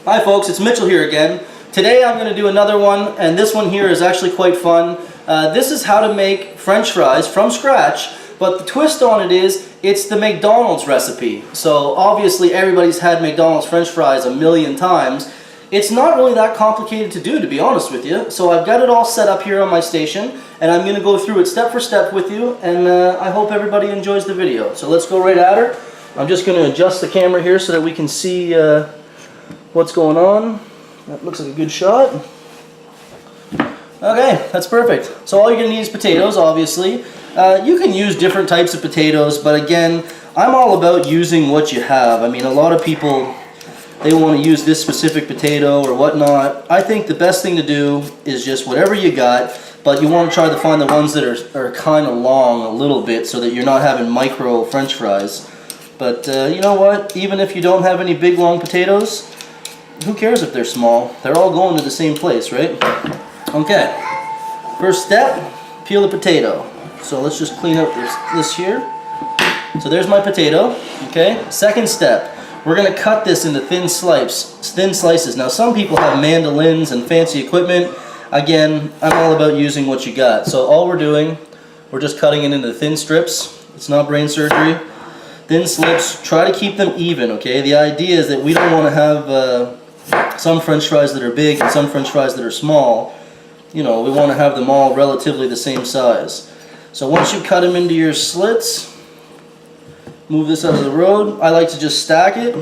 Hi folks, it's Mitchell here again. Today I'm going to do another one, and this one here is actually quite fun. This is how to make French fries from scratch, but the twist on it is, it's the McDonald's recipe. So obviously everybody's had McDonald's French fries a million times. It's not really that complicated to do, to be honest with you. So I've got it all set up here on my station, and I'm going to go through it step for step with you, and I hope everybody enjoys the video. So let's go right at her. I'm just going to adjust the camera here so that we can see what's going on. That looks like a good shot. Okay, that's perfect. So all you're going to need is potatoes, obviously. You can use different types of potatoes, but again, I'm all about using what you have. I mean, a lot of people, they want to use this specific potato or whatnot. I think the best thing to do is just whatever you got, but you want to try to find the ones that are kind of long a little bit so that you're not having micro French fries. But you know what? Even if you don't have any big long potatoes, who cares if they're small? They're all going to the same place, right? Okay. First step, peel the potato. So let's just clean up this here. So there's my potato. Okay. Second step, we're going to cut this into thin slices. Now some people have mandolins and fancy equipment. Again, I'm all about using what you got. So all we're doing, we're just cutting it into thin strips. It's not brain surgery. Thin slips, try to keep them even, okay? The idea is that we don't want to have some French fries that are big and some French fries that are small. You know, we want to have them all relatively the same size. So once you cut them into your slits, move this out of the road. I like to just stack it,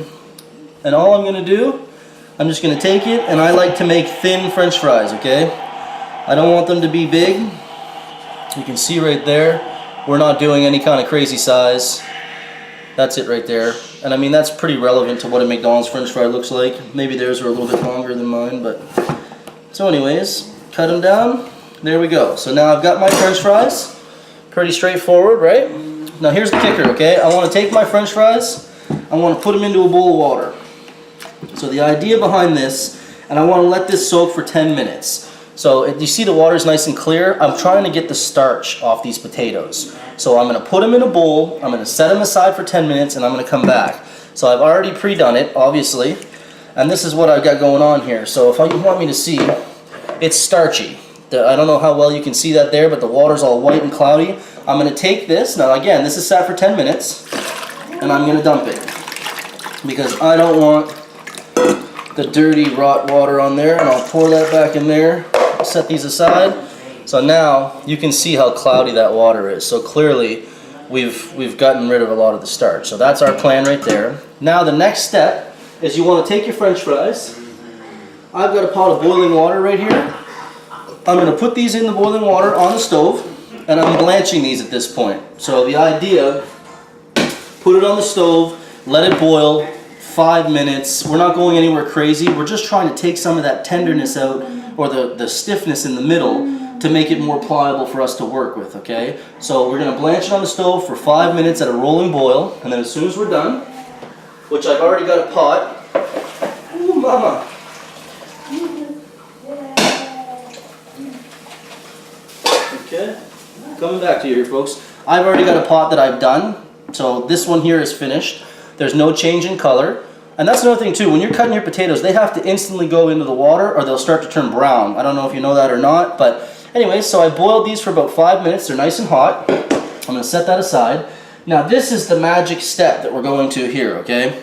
and all I'm going to do, I'm just going to take it, and I like to make thin French fries, okay? I don't want them to be big. You can see right there, we're not doing any kind of crazy size. That's it right there. And I mean, that's pretty relevant to what a McDonald's French fry looks like. Maybe theirs are a little bit longer than mine, but... So anyways, cut them down. There we go. So now I've got my French fries. Pretty straightforward, right? Now here's the kicker, okay? I want to take my French fries, I want to put them into a bowl of water. So the idea behind this, and I want to let this soak for 10 minutes. So you see the water's nice and clear. I'm trying to get the starch off these potatoes. So I'm going to put them in a bowl, I'm going to set them aside for 10 minutes, and I'm going to come back. So I've already pre-done it, obviously, and this is what I've got going on here. So if you want me to see, it's starchy. I don't know how well you can see that there, but the water's all white and cloudy. I'm going to take this, now again, this is sat for 10 minutes, and I'm going to dump it. Because I don't want the dirty, rot water on there, and I'll pour that back in there. Set these aside. So now you can see how cloudy that water is. So clearly we've gotten rid of a lot of the starch. So that's our plan right there. Now the next step is you want to take your French fries. I've got a pot of boiling water right here. I'm going to put these in the boiling water on the stove, and I'm blanching these at this point. So the idea, put it on the stove, let it boil 5 minutes. We're not going anywhere crazy. We're just trying to take some of that tenderness out, or the stiffness in the middle, to make it more pliable for us to work with, okay? So we're going to blanch it on the stove for 5 minutes at a rolling boil, and then as soon as we're done, which I've already got a pot. Ooh, mama. Okay, coming back to you here, folks. I've already got a pot that I've done, so this one here is finished. There's no change in color. And that's another thing too, when you're cutting your potatoes, they have to instantly go into the water or they'll start to turn brown. I don't know if you know that or not, but anyway, so I boiled these for about 5 minutes. They're nice and hot. I'm going to set that aside. Now this is the magic step that we're going to here, okay?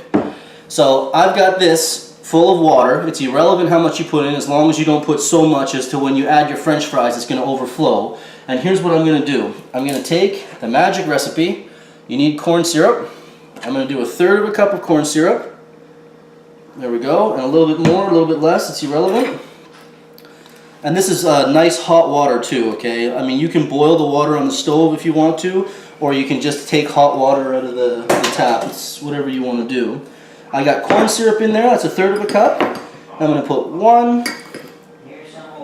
So I've got this full of water. It's irrelevant how much you put in as long as you don't put so much as to when you add your French fries, it's going to overflow. And here's what I'm going to do. I'm going to take the magic recipe. You need corn syrup. I'm going to do 1/3 cup of corn syrup. There we go, and a little bit more, a little bit less, it's irrelevant. And this is nice hot water too, okay? I mean, you can boil the water on the stove if you want to, or you can just take hot water out of the tap. It's whatever you want to do. I got corn syrup in there, that's 1/3 cup. I'm going to put 1,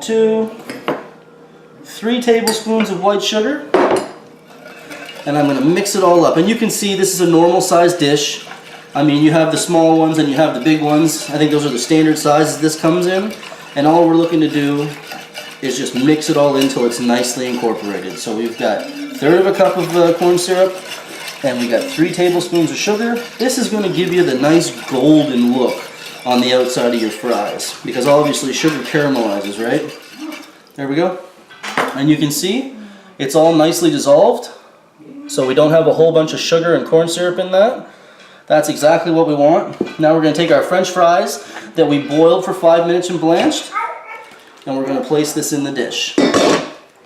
2, 3 tablespoons of white sugar. And I'm going to mix it all up. And you can see this is a normal sized dish. I mean, you have the small ones and you have the big ones. I think those are the standard sizes this comes in. And all we're looking to do is just mix it all until it's nicely incorporated. So we've got 1/3 cup of corn syrup, and we got 3 tablespoons of sugar. This is going to give you the nice golden look on the outside of your fries, because obviously sugar caramelizes, right? There we go. And you can see it's all nicely dissolved, so we don't have a whole bunch of sugar and corn syrup in that. That's exactly what we want. Now we're going to take our French fries that we boiled for 5 minutes and blanched, and we're going to place this in the dish.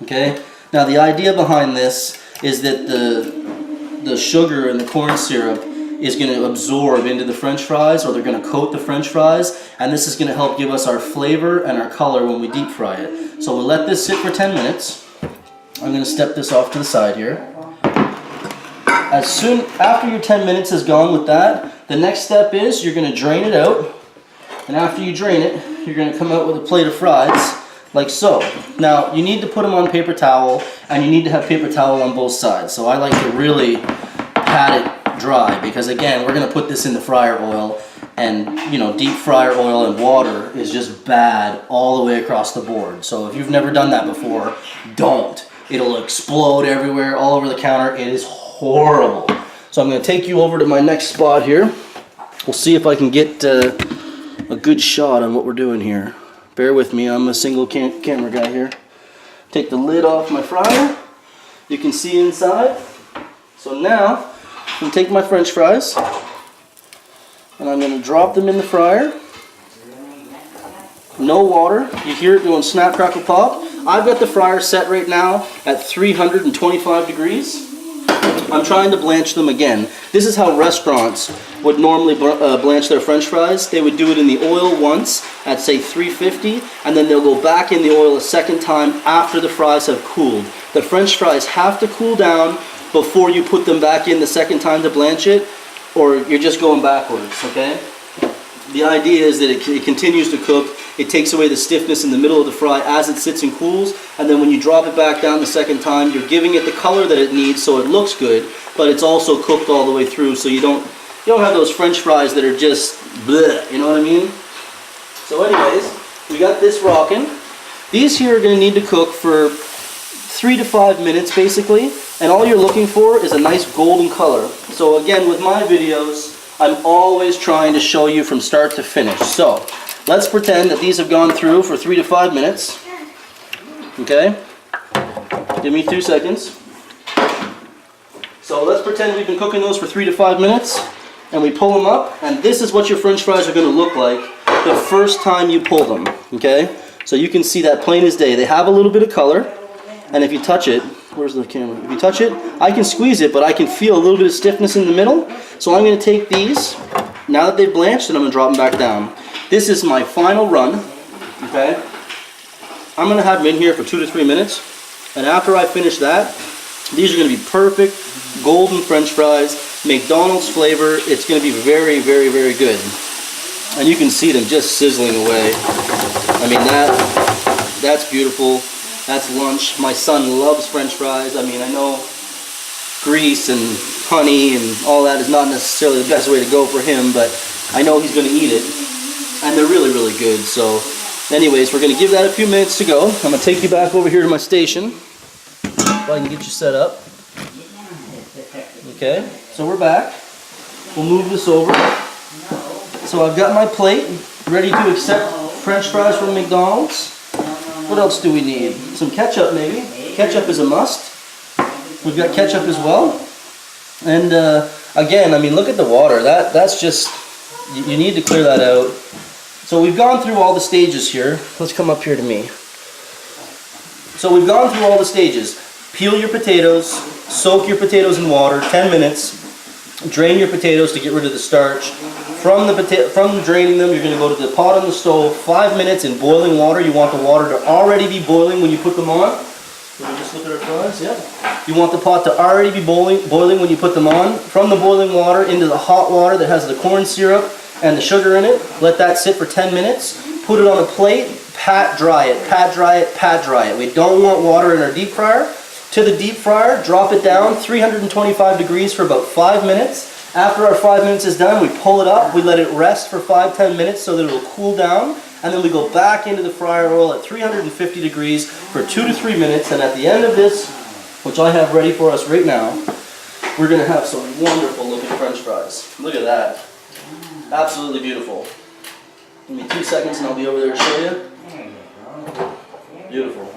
Okay? Now the idea behind this is that the sugar and the corn syrup is going to absorb into the French fries, or they're going to coat the French fries, and this is going to help give us our flavor and our color when we deep fry it. So we'll let this sit for 10 minutes. I'm going to step this off to the side here. As soon after your 10 minutes is gone with that, the next step is you're going to drain it out, and after you drain it, you're going to come out with a plate of fries like so. Now you need to put them on paper towel, and you need to have paper towel on both sides. So I like to really pat it dry, because again, we're going to put this in the fryer oil, and you know, deep fryer oil and water is just bad all the way across the board. So if you've never done that before, don't. It'll explode everywhere, all over the counter. It is horrible. So I'm going to take you over to my next spot here. We'll see if I can get a good shot on what we're doing here. Bear with me, I'm a single camera guy here. Take the lid off my fryer. You can see inside. So now I'm going to take my French fries and I'm going to drop them in the fryer. No water. You hear it going snap, crackle, pop. I've got the fryer set right now at 325 degrees. I'm trying to blanch them again. This is how restaurants would normally blanch their French fries. They would do it in the oil once at say 350, and then they'll go back in the oil a second time after the fries have cooled. The French fries have to cool down before you put them back in the second time to blanch it, or you're just going backwards, okay? The idea is that it continues to cook. It takes away the stiffness in the middle of the fry as it sits and cools, and then when you drop it back down the second time, you're giving it the color that it needs so it looks good, but it's also cooked all the way through, so you don't have those French fries that are just bleh, you know what I mean? So anyways, we got this rocking. These here are going to need to cook for 3 to 5 minutes basically, and all you're looking for is a nice golden color. So again, with my videos, I'm always trying to show you from start to finish. So let's pretend that these have gone through for 3 to 5 minutes. Okay? Give me 2 seconds. So let's pretend we've been cooking those for 3 to 5 minutes, and we pull them up, and this is what your French fries are going to look like the first time you pull them. Okay? So you can see that plain as day. They have a little bit of color, and if you touch it, where's the camera? If you touch it, I can squeeze it, but I can feel a little bit of stiffness in the middle. So I'm going to take these, now that they've blanched, and I'm going to drop them back down. This is my final run, okay? I'm going to have them in here for 2 to 3 minutes, and after I finish that, these are going to be perfect golden French fries, McDonald's flavor. It's going to be very, very, very good. And you can see them just sizzling away. I mean, that's beautiful. That's lunch. My son loves French fries. I mean, I know grease and honey and all that is not necessarily the best way to go for him, but I know he's going to eat it. And they're really, really good. So anyways, we're going to give that a few minutes to go. I'm going to take you back over here to my station if I can get you set up. Okay, so we're back. We'll move this over. So I've got my plate ready to accept French fries from McDonald's. What else do we need? Some ketchup maybe. Ketchup is a must. We've got ketchup as well. And again, I mean, look at the water. That's just, you need to clear that out. So we've gone through all the stages here. Let's come up here to me. So we've gone through all the stages. Peel your potatoes, soak your potatoes in water, 10 minutes. Drain your potatoes to get rid of the starch. From draining them, you're going to go to the pot on the stove, 5 minutes in boiling water. You want the water to already be boiling when you put them on. Let me just look at our fries, yeah. You want the pot to already be boiling when you put them on. From the boiling water into the hot water that has the corn syrup and the sugar in it. Let that sit for 10 minutes. Put it on a plate, pat dry it, pat dry it, pat dry it. We don't want water in our deep fryer. To the deep fryer, drop it down 325 degrees for about 5 minutes. After our 5 minutes is done, we pull it up, we let it rest for 5-10 minutes so that it will cool down, and then we go back into the fryer oil at 350 degrees for 2 to 3 minutes, and at the end of this, which I have ready for us right now, we're going to have some wonderful looking French fries. Look at that. Absolutely beautiful. Give me 2 seconds and I'll be over there to show you. Beautiful.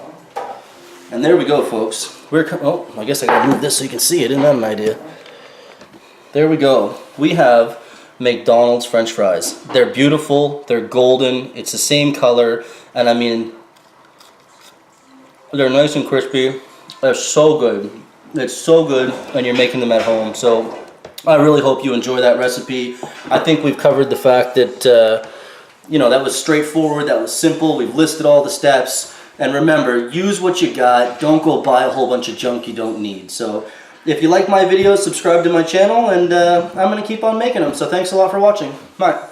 And there we go, folks. Oh, I guess I gotta move this so you can see it. Isn't that an idea? There we go. We have McDonald's French fries. They're beautiful. They're golden. It's the same color. And I mean, they're nice and crispy. They're so good. It's so good when you're making them at home. So I really hope you enjoy that recipe. I think we've covered the fact that, you know, that was straightforward. That was simple. We've listed all the steps. And remember, use what you got. Don't go buy a whole bunch of junk you don't need. So if you like my videos, subscribe to my channel, and I'm going to keep on making them. So thanks a lot for watching. Bye.